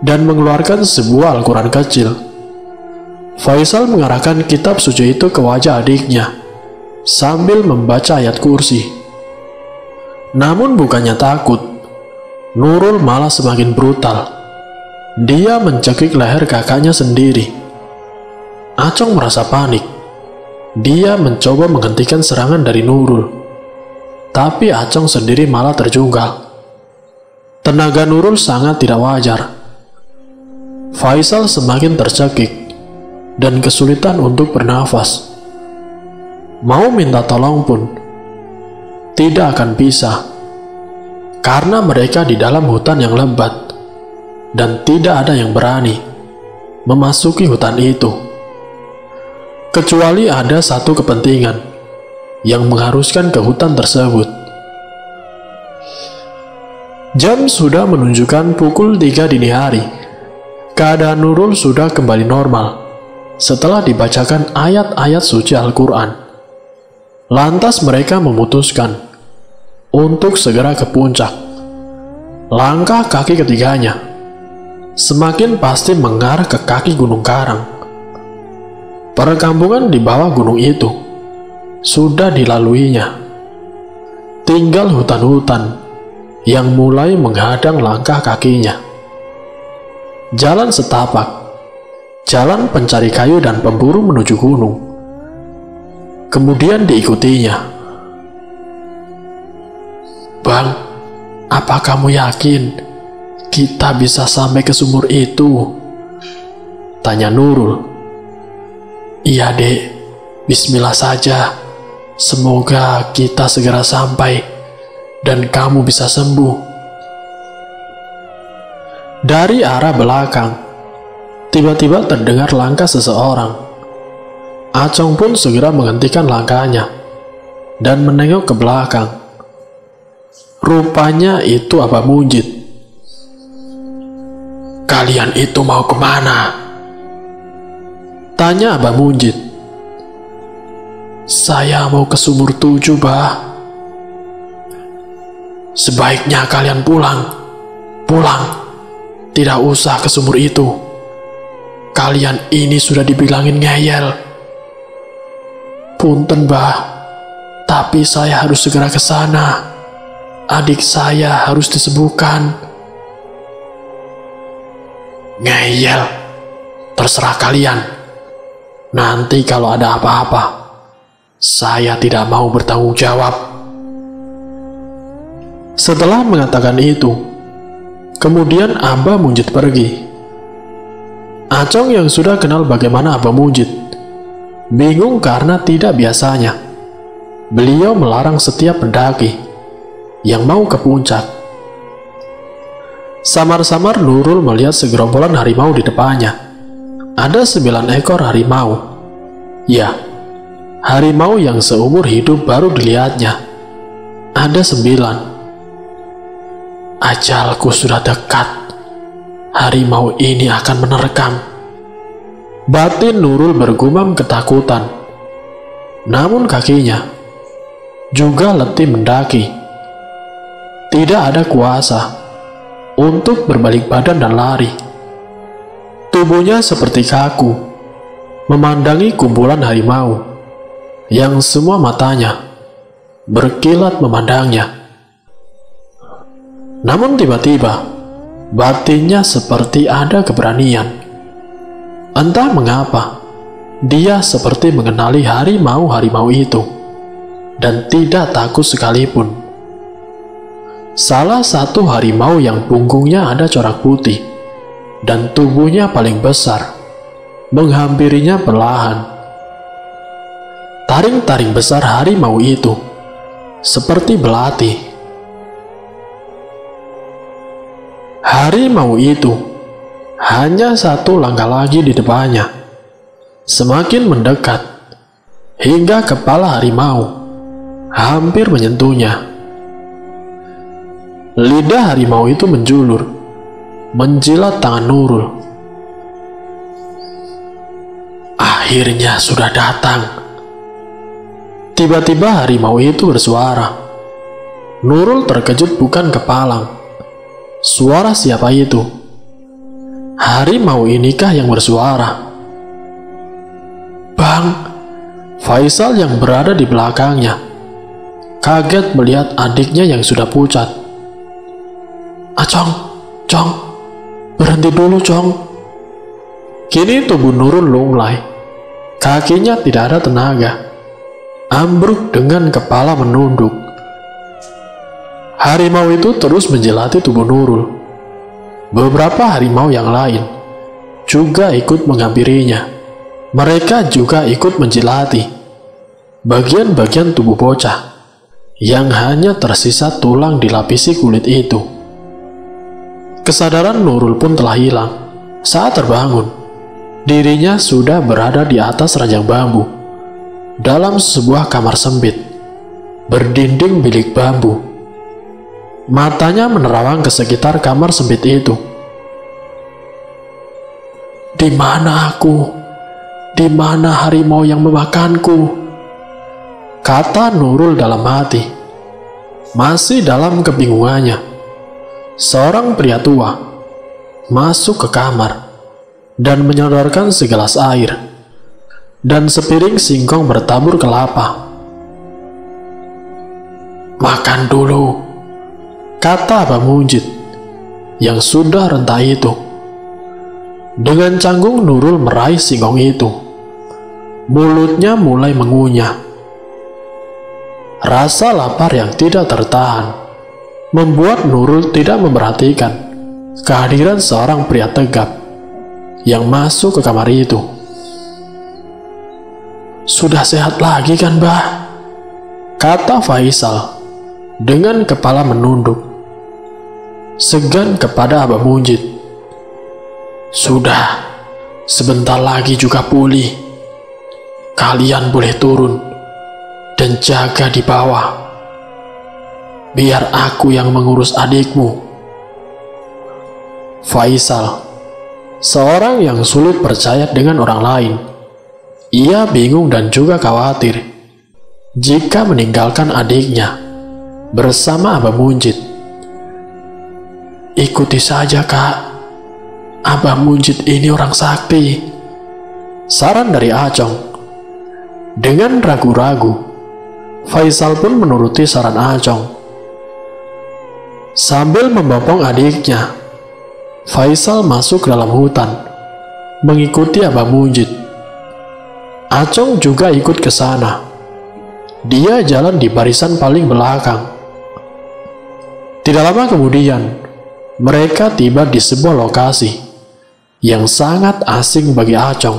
A: dan mengeluarkan sebuah Al-Quran kecil. Faisal mengarahkan kitab suci itu ke wajah adiknya sambil membaca ayat kursi. Namun bukannya takut, Nurul malah semakin brutal. Dia mencekik leher kakaknya sendiri. Acong merasa panik. Dia mencoba menghentikan serangan dari Nurul, tapi Acong sendiri malah terjungkal. Tenaga Nurul sangat tidak wajar. Faisal semakin tercekik dan kesulitan untuk bernafas. Mau minta tolong pun tidak akan bisa, karena mereka di dalam hutan yang lebat dan tidak ada yang berani memasuki hutan itu, kecuali ada satu kepentingan yang mengharuskan ke hutan tersebut. Jam sudah menunjukkan pukul 3 dini hari. Keadaan Nurul sudah kembali normal setelah dibacakan ayat-ayat suci Al-Quran. Lantas mereka memutuskan untuk segera ke puncak. Langkah kaki ketiganya semakin pasti mengarah ke kaki Gunung Karang. Perkampungan di bawah gunung itu sudah dilaluinya. Tinggal hutan-hutan yang mulai menghadang langkah kakinya. Jalan setapak, jalan pencari kayu dan pemburu menuju gunung, kemudian diikutinya. Bang, apa kamu yakin kita bisa sampai ke sumur itu? Tanya Nurul. Iya dek, bismillah saja. Semoga kita segera sampai dan kamu bisa sembuh. Dari arah belakang, tiba-tiba terdengar langkah seseorang. Acong pun segera menghentikan langkahnya dan menengok ke belakang. Rupanya itu Abah Mujid. Kalian itu mau kemana? Tanya Abah Mujid. Saya mau ke sumur 7, Bah. Sebaiknya kalian pulang. Tidak usah ke sumur itu. Kalian ini sudah dibilangin ngeyel. Punten, Bah. Tapi saya harus segera ke sana. Adik saya harus disembuhkan. Ngeyel. Terserah kalian. Nanti kalau ada apa-apa, Saya tidak mau bertanggung jawab. Setelah mengatakan itu, kemudian Abah Munjid pergi. Acong yang sudah kenal bagaimana Abah Munjid bingung karena tidak biasanya beliau melarang setiap pendaki yang mau ke puncak. Samar-samar Nurul melihat segerombolan harimau di depannya. Ada 9 ekor harimau. Ya, harimau yang seumur hidup baru dilihatnya. Ada 9. Ajalku sudah dekat. Harimau ini akan menerkam. Batin Nurul bergumam ketakutan. Namun kakinya juga letih mendaki. Tidak ada kuasa untuk berbalik badan dan lari. Tubuhnya seperti kaku, memandangi kumpulan harimau yang semua matanya berkilat memandangnya. Namun tiba-tiba, batinnya seperti ada keberanian. Entah mengapa, dia seperti mengenali harimau-harimau itu, dan tidak takut sekalipun. Salah satu harimau yang punggungnya ada corak putih, dan tubuhnya paling besar, menghampirinya perlahan. Taring-taring besar harimau itu seperti belati. Harimau itu hanya 1 langkah lagi di depannya, semakin mendekat, hingga kepala harimau hampir menyentuhnya. Lidah harimau itu menjulur, menjilat tangan Nurul. Akhirnya sudah datang. Tiba-tiba harimau itu bersuara. Nurul terkejut bukan kepalang. Suara siapa itu? Harimau inikah yang bersuara? Bang, Faisal yang berada di belakangnya kaget melihat adiknya yang sudah pucat. Cong, berhenti dulu, Cong. Kini tubuh Nurul lunglai. Kakinya tidak ada tenaga. Ambruk dengan kepala menunduk. Harimau itu terus menjelati tubuh Nurul. Beberapa harimau yang lain juga ikut menghampirinya. Mereka juga ikut menjilati bagian-bagian tubuh bocah yang hanya tersisa tulang dilapisi kulit itu. Kesadaran Nurul pun telah hilang. Saat terbangun, dirinya sudah berada di atas ranjang bambu dalam sebuah kamar sempit berdinding bilik bambu. Matanya menerawang ke sekitar kamar sempit itu. Di mana aku? Di mana harimau yang memakanku? Kata Nurul dalam hati. Masih dalam kebingungannya, seorang pria tua masuk ke kamar dan menyodorkan segelas air dan sepiring singkong bertabur kelapa. Makan dulu, kata Abah Munjid yang sudah rentah itu. Dengan canggung Nurul meraih singkong itu. Mulutnya mulai mengunyah. Rasa lapar yang tidak tertahan membuat Nurul tidak memperhatikan kehadiran seorang pria tegap yang masuk ke kamar itu. Sudah sehat lagi kan, Bah? Kata Faisal dengan kepala menunduk. Segan kepada Abah Munjid. Sudah, sebentar lagi juga pulih. Kalian boleh turun dan jaga di bawah. Biar aku yang mengurus adikmu. Faisal, seorang yang sulit percaya dengan orang lain. Ia bingung dan juga khawatir jika meninggalkan adiknya bersama Abah Munjid. Ikuti saja, Kak. Abah Munjid ini orang sakti. Saran dari Acong. Dengan ragu-ragu, Faisal pun menuruti saran Acong. Sambil membopong adiknya, Faisal masuk ke dalam hutan, mengikuti Abah Munjid. Acong juga ikut ke sana, Dia jalan di barisan paling belakang. Tidak lama kemudian, mereka tiba di sebuah lokasi yang sangat asing bagi Acong.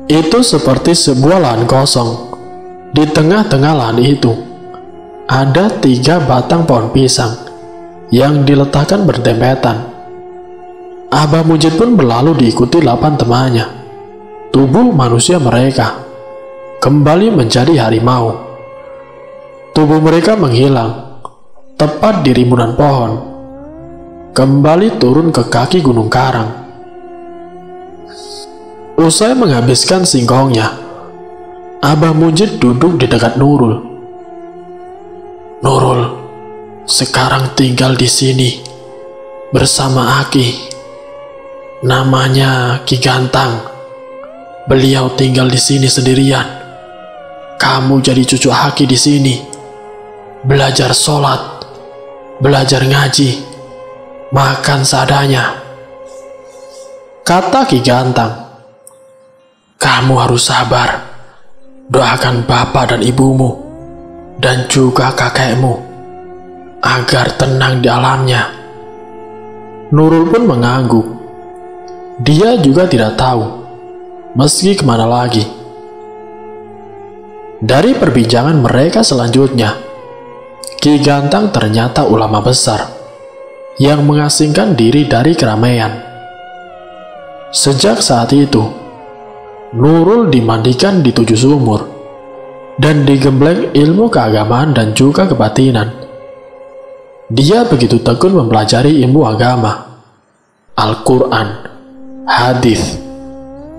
A: Itu seperti sebuah lahan kosong. Di tengah-tengah lahan itu, ada 3 batang pohon pisang yang diletakkan berdempetan. Abah Mujid pun berlalu diikuti 8 temannya. Tubuh manusia mereka kembali menjadi harimau. Tubuh mereka menghilang, tepat di rimbunan pohon, kembali turun ke kaki Gunung Karang. Usai menghabiskan singkongnya, Abah Mujid duduk di dekat Nurul. Nurul sekarang tinggal di sini bersama Aki. Namanya Ki Gantang. Beliau tinggal di sini sendirian. Kamu jadi cucu Aki di sini. Belajar sholat, belajar ngaji, makan seadanya. Kata Ki Gantang, kamu harus sabar. Doakan bapak dan ibumu dan juga kakekmu agar tenang di alamnya. Nurul pun mengangguk. Dia juga tidak tahu meski kemana lagi. Dari perbincangan mereka selanjutnya, Ki Gantang ternyata ulama besar yang mengasingkan diri dari keramaian. Sejak saat itu, Nurul dimandikan di 7 sumur dan digembleng ilmu keagamaan dan juga kebatinan. Dia begitu tekun mempelajari ilmu agama, Al-Quran, hadis,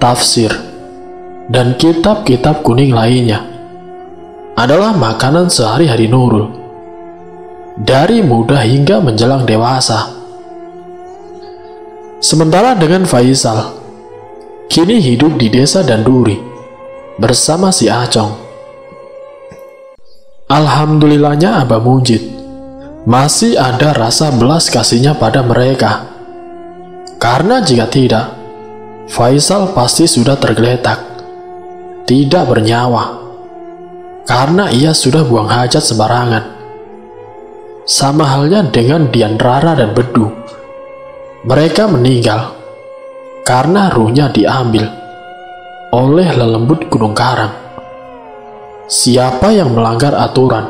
A: tafsir, dan kitab-kitab kuning lainnya adalah makanan sehari-hari Nurul, dari muda hingga menjelang dewasa. Sementara dengan Faisal, kini hidup di desa Danduri bersama si Acong. Alhamdulillahnya Abah Mujid masih ada rasa belas kasihnya pada mereka. Karena jika tidak, Faisal pasti sudah tergeletak, tidak bernyawa, karena ia sudah buang hajat sembarangan. Sama halnya dengan Dian Rara dan Bedu. Mereka meninggal karena ruhnya diambil oleh lelembut Gunung Karang. Siapa yang melanggar aturan,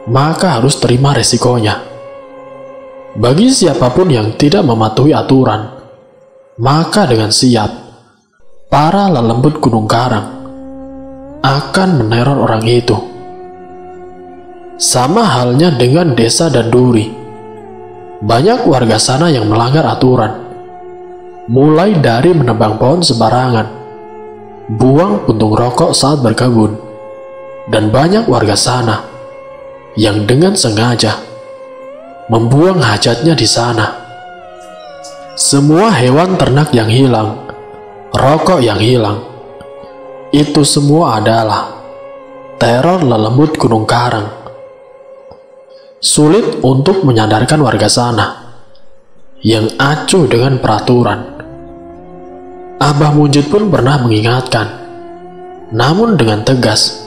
A: maka harus terima resikonya. Bagi siapapun yang tidak mematuhi aturan, maka dengan siap, para lelembut Gunung Karang akan meneror orang itu. Sama halnya dengan desa Danduri. Banyak warga sana yang melanggar aturan, mulai dari menebang pohon sembarangan, buang puntung rokok saat berkebun, dan banyak warga sana yang dengan sengaja membuang hajatnya di sana. Semua hewan ternak yang hilang, rokok yang hilang, itu semua adalah teror lelembut Gunung Karang. Sulit untuk menyadarkan warga sana yang acuh dengan peraturan. Abah Mujid pun pernah mengingatkan, namun dengan tegas.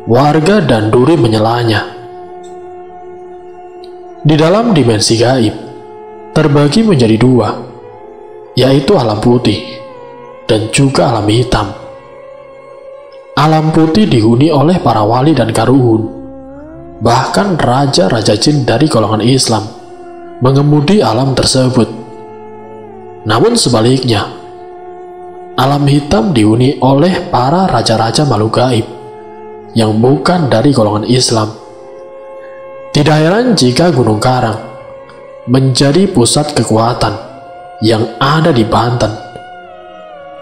A: Warga Danduri menyelanya. Di dalam dimensi gaib, terbagi menjadi 2, yaitu alam putih dan juga alam hitam. Alam putih dihuni oleh para wali dan karuhun, bahkan raja-raja jin dari golongan Islam mengemudi alam tersebut. Namun sebaliknya, alam hitam dihuni oleh para raja-raja makhluk gaib yang bukan dari golongan Islam. Tidak heran jika Gunung Karang menjadi pusat kekuatan yang ada di Banten,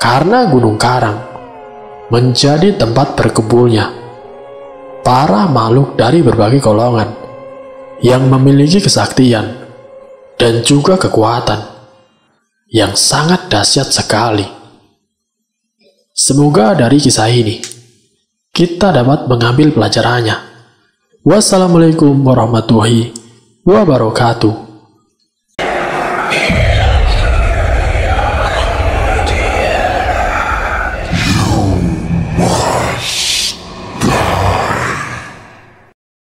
A: karena Gunung Karang menjadi tempat berkumpulnya para makhluk dari berbagai golongan yang memiliki kesaktian dan juga kekuatan yang sangat dahsyat sekali. Semoga dari kisah ini kita dapat mengambil pelajarannya. Wassalamualaikum warahmatullahi wabarakatuh.